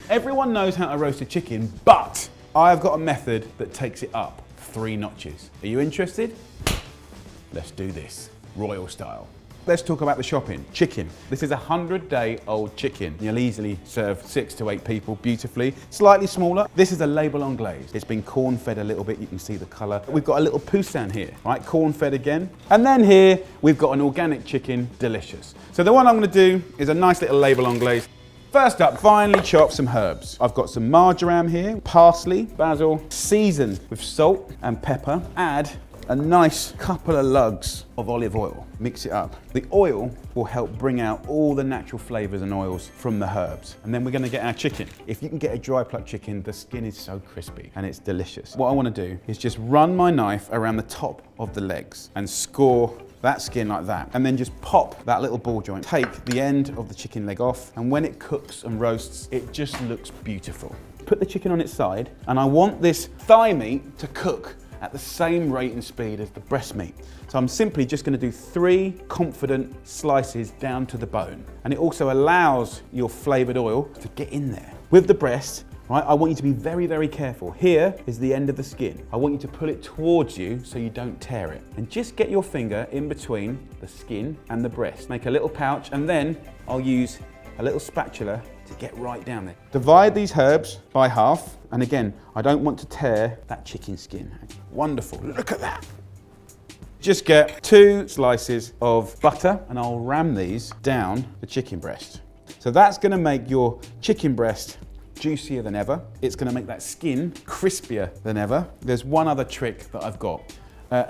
Everyone knows how to roast a chicken, but I've got a method that takes it up 3 notches. Are you interested? Let's do this, royal style. Let's talk about the shopping. Chicken. This is a 100-day-old chicken. You'll easily serve 6 to 8 people beautifully. Slightly smaller. This is a label on glaze. It's been corn-fed a little bit. You can see the color. We've got a little poussin here, right? Corn-fed again. And then here, we've got an organic chicken, delicious. So the one I'm gonna do is a nice little label on glaze. First up, finely chop some herbs. I've got some marjoram here, parsley, basil, season with salt and pepper. Add a nice couple of lugs of olive oil. Mix it up. The oil will help bring out all the natural flavors and oils from the herbs. And then we're gonna get our chicken. If you can get a dry plucked chicken, the skin is so crispy and it's delicious. What I wanna do is just run my knife around the top of the legs and score that skin like that, and then just pop that little ball joint. Take the end of the chicken leg off, and when it cooks and roasts, it just looks beautiful. Put the chicken on its side, and I want this thigh meat to cook at the same rate and speed as the breast meat. So I'm simply just gonna do 3 confident slices down to the bone. And it also allows your flavored oil to get in there. With the breast, right, I want you to be very, very careful. Here is the end of the skin. I want you to pull it towards you so you don't tear it. And just get your finger in between the skin and the breast. Make a little pouch, and then I'll use a little spatula to get right down there. Divide these herbs by half, and again, I don't want to tear that chicken skin. Wonderful, look at that. Just get 2 slices of butter, and I'll ram these down the chicken breast. So that's gonna make your chicken breast juicier than ever. It's gonna make that skin crispier than ever. There's one other trick that I've got.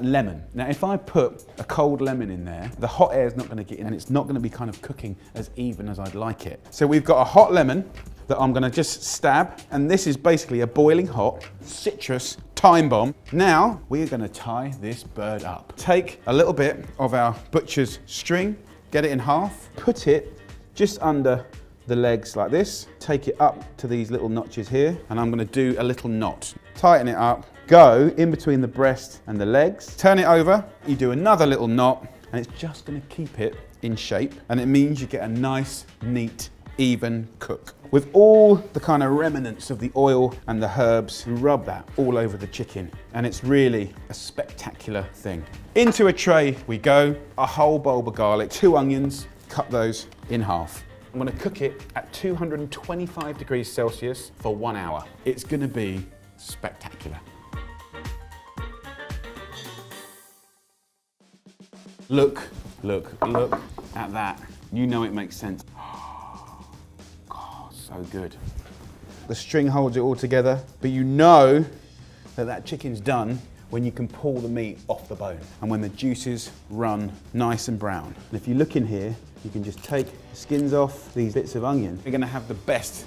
Lemon. Now, if I put a cold lemon in there, the hot air is not gonna get in, and it's not gonna be kind of cooking as even as I'd like it. So we've got a hot lemon that I'm gonna just stab, and this is basically a boiling hot citrus time bomb. Now, we're gonna tie this bird up. Take a little bit of our butcher's string, get it in half, put it just under the legs like this, take it up to these little notches here, and I'm gonna do a little knot. Tighten it up, go in between the breast and the legs, turn it over, you do another little knot, and it's just gonna keep it in shape, and it means you get a nice, neat, even cook. With all the kind of remnants of the oil and the herbs, you rub that all over the chicken, and it's really a spectacular thing. Into a tray we go, a whole bulb of garlic, 2 onions, cut those in half. I'm gonna cook it at 225 degrees Celsius for 1 hour. It's gonna be spectacular. Look at that. You know it makes sense. Oh, so good. The string holds it all together, but you know that chicken's done when you can pull the meat off the bone and when the juices run nice and brown. And if you look in here, you can just take the skins off these bits of onion. You're gonna have the best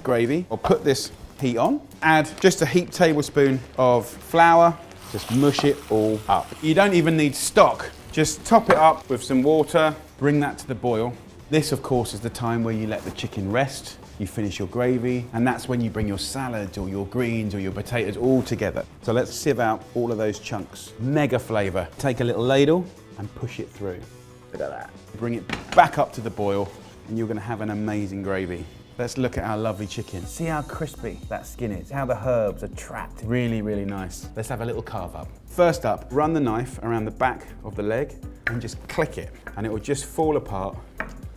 gravy. I'll put this heat on, add just a heaped tablespoon of flour, just mush it all up. You don't even need stock. Just top it up with some water, bring that to the boil. This, of course, is the time where you let the chicken rest, you finish your gravy, and that's when you bring your salads or your greens or your potatoes all together. So let's sieve out all of those chunks. Mega flavor. Take a little ladle and push it through. Look at that. Bring it back up to the boil, and you're gonna have an amazing gravy. Let's look at our lovely chicken. See how crispy that skin is, how the herbs are trapped. Really, really nice. Let's have a little carve up. First up, run the knife around the back of the leg and just click it, and it will just fall apart.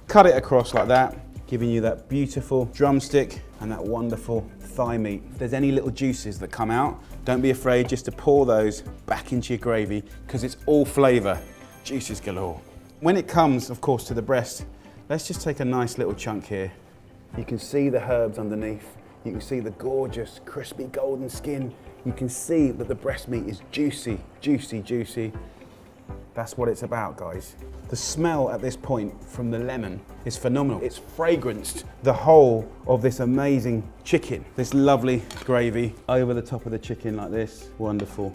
Cut it across like that, giving you that beautiful drumstick and that wonderful thigh meat. If there's any little juices that come out, don't be afraid just to pour those back into your gravy, because it's all flavor, juices galore. When it comes, of course, to the breast, let's just take a nice little chunk here. You can see the herbs underneath. You can see the gorgeous, crispy golden skin. You can see that the breast meat is juicy, juicy, juicy. That's what it's about, guys. The smell at this point from the lemon is phenomenal. It's fragranced the whole of this amazing chicken. This lovely gravy over the top of the chicken like this. Wonderful.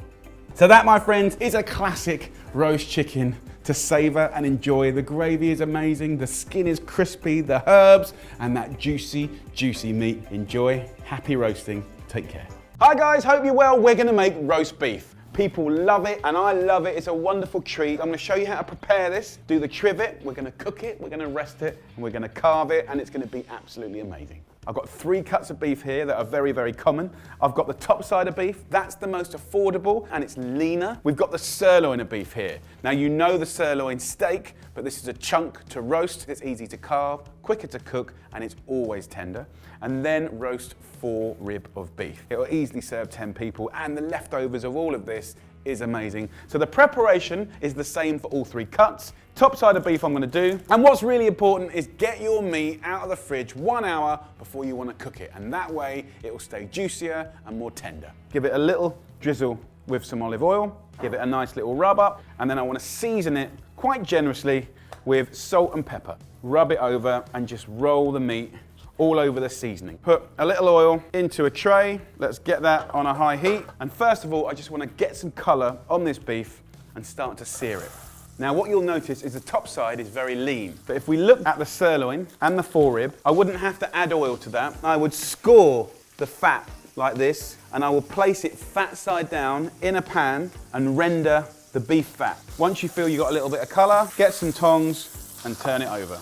So that, my friends, is a classic roast chicken to savor and enjoy. The gravy is amazing, the skin is crispy, the herbs, and that juicy, juicy meat. Enjoy, happy roasting, take care. Hi guys, hope you're well. We're gonna make roast beef. People love it, and I love it. It's a wonderful treat. I'm gonna show you how to prepare this, do the trivet, we're gonna cook it, we're gonna rest it, and we're gonna carve it, and it's gonna be absolutely amazing. I've got 3 cuts of beef here that are very, very common. I've got the top side of beef, that's the most affordable and it's leaner. We've got the sirloin of beef here. Now you know the sirloin steak, but this is a chunk to roast. It's easy to carve, quicker to cook, and it's always tender. And then roast 4 rib of beef. It will easily serve 10 people, and the leftovers of all of this is amazing. So the preparation is the same for all 3 cuts. Top side of beef I'm gonna do. And what's really important is get your meat out of the fridge 1 hour before you wanna cook it. And that way it will stay juicier and more tender. Give it a little drizzle with some olive oil. Give it a nice little rub up. And then I wanna season it quite generously with salt and pepper. Rub it over and just roll the meat all over the seasoning. Put a little oil into a tray. Let's get that on a high heat. And first of all, I just want to get some color on this beef and start to sear it. Now what you'll notice is the top side is very lean. But if we look at the sirloin and the forerib, I wouldn't have to add oil to that. I would score the fat like this, and I will place it fat side down in a pan and render the beef fat. Once you feel you've got a little bit of color, get some tongs and turn it over.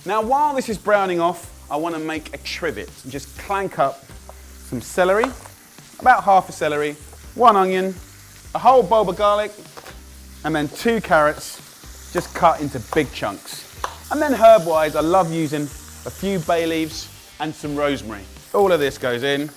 Now while this is browning off, I want to make a trivet. Just clank up some celery, about half a celery, 1 onion, a whole bulb of garlic, and then 2 carrots, just cut into big chunks. And then herb-wise, I love using a few bay leaves and some rosemary. All of this goes in.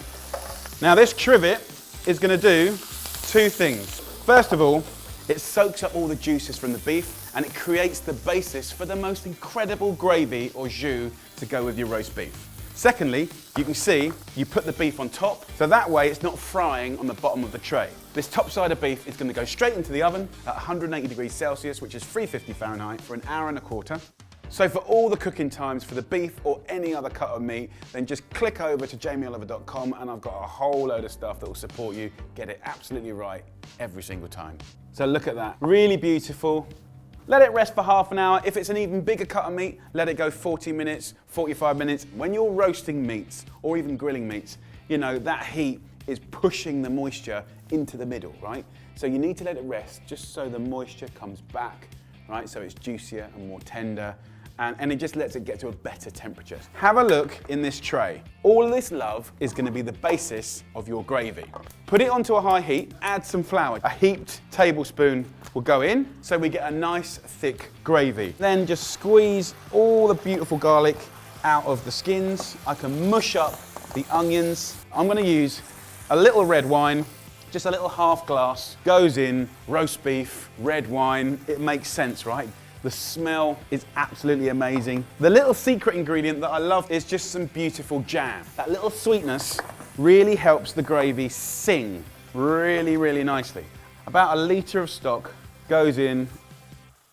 Now this trivet is going to do 2 things. First of all, it soaks up all the juices from the beef and it creates the basis for the most incredible gravy or jus to go with your roast beef. Secondly, you can see you put the beef on top, so that way it's not frying on the bottom of the tray. This top side of beef is going to go straight into the oven at 180 degrees Celsius, which is 350 Fahrenheit, for 1 hour and a quarter. So for all the cooking times for the beef or any other cut of meat, then just click over to jamieoliver.com and I've got a whole load of stuff that will support you get it absolutely right every single time. So look at that, really beautiful. Let it rest for half an hour. If it's an even bigger cut of meat, let it go 40 minutes, 45 minutes. When you're roasting meats or even grilling meats, you know, that heat is pushing the moisture into the middle, right? So you need to let it rest just so the moisture comes back, right? So it's juicier and more tender. And it just lets it get to a better temperature. Have a look in this tray. All of this love is going to be the basis of your gravy. Put it onto a high heat, add some flour. A heaped tablespoon will go in, so we get a nice thick gravy. Then just squeeze all the beautiful garlic out of the skins. I can mush up the onions. I'm going to use a little red wine, just a little half glass. Goes in, roast beef, red wine. It makes sense, right? The smell is absolutely amazing. The little secret ingredient that I love is just some beautiful jam. That little sweetness really helps the gravy sing really, really nicely. About a litre of stock goes in.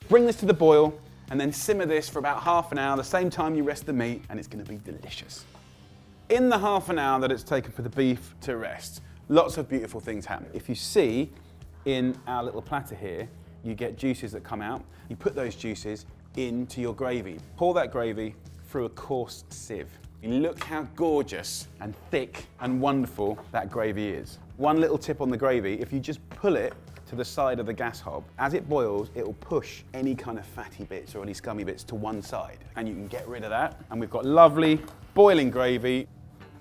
Bring this to the boil and then simmer this for about half an hour, the same time you rest the meat, and it's going to be delicious. In the half an hour that it's taken for the beef to rest, lots of beautiful things happen. If you see in our little platter here, you get juices that come out. You put those juices into your gravy. Pour that gravy through a coarse sieve. Look how gorgeous and thick and wonderful that gravy is. One little tip on the gravy, if you just pull it to the side of the gas hob, as it boils, it will push any kind of fatty bits or any scummy bits to one side, and you can get rid of that. And we've got lovely boiling gravy.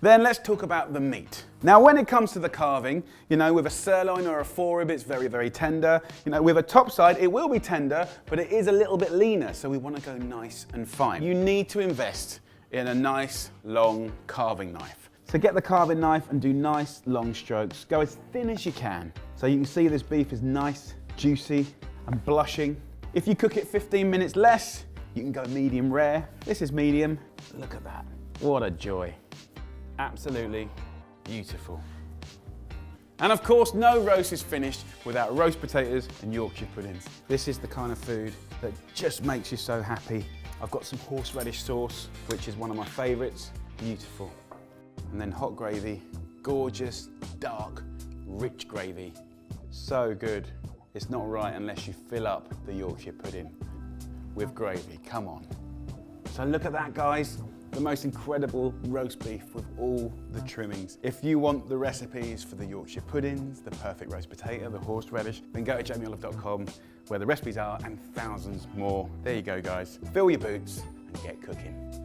Then let's talk about the meat. Now, when it comes to the carving, you know, with a sirloin or a forerib, it's very, very tender. You know, with a top side, it will be tender, but it is a little bit leaner, so we want to go nice and fine. You need to invest in a nice, long carving knife. So get the carving knife and do nice, long strokes. Go as thin as you can. So you can see this beef is nice, juicy, and blushing. If you cook it 15 minutes less, you can go medium rare. This is medium. Look at that. What a joy. Absolutely beautiful. And of course, no roast is finished without roast potatoes and Yorkshire puddings. This is the kind of food that just makes you so happy. I've got some horseradish sauce, which is one of my favorites. Beautiful. And then hot gravy, gorgeous, dark, rich gravy. So good. It's not right unless you fill up the Yorkshire pudding with gravy. Come on. So look at that, guys. The most incredible roast beef with all the trimmings. If you want the recipes for the Yorkshire puddings, the perfect roast potato, the horseradish, then go to jamieoliver.com where the recipes are and thousands more. There you go, guys. Fill your boots and get cooking.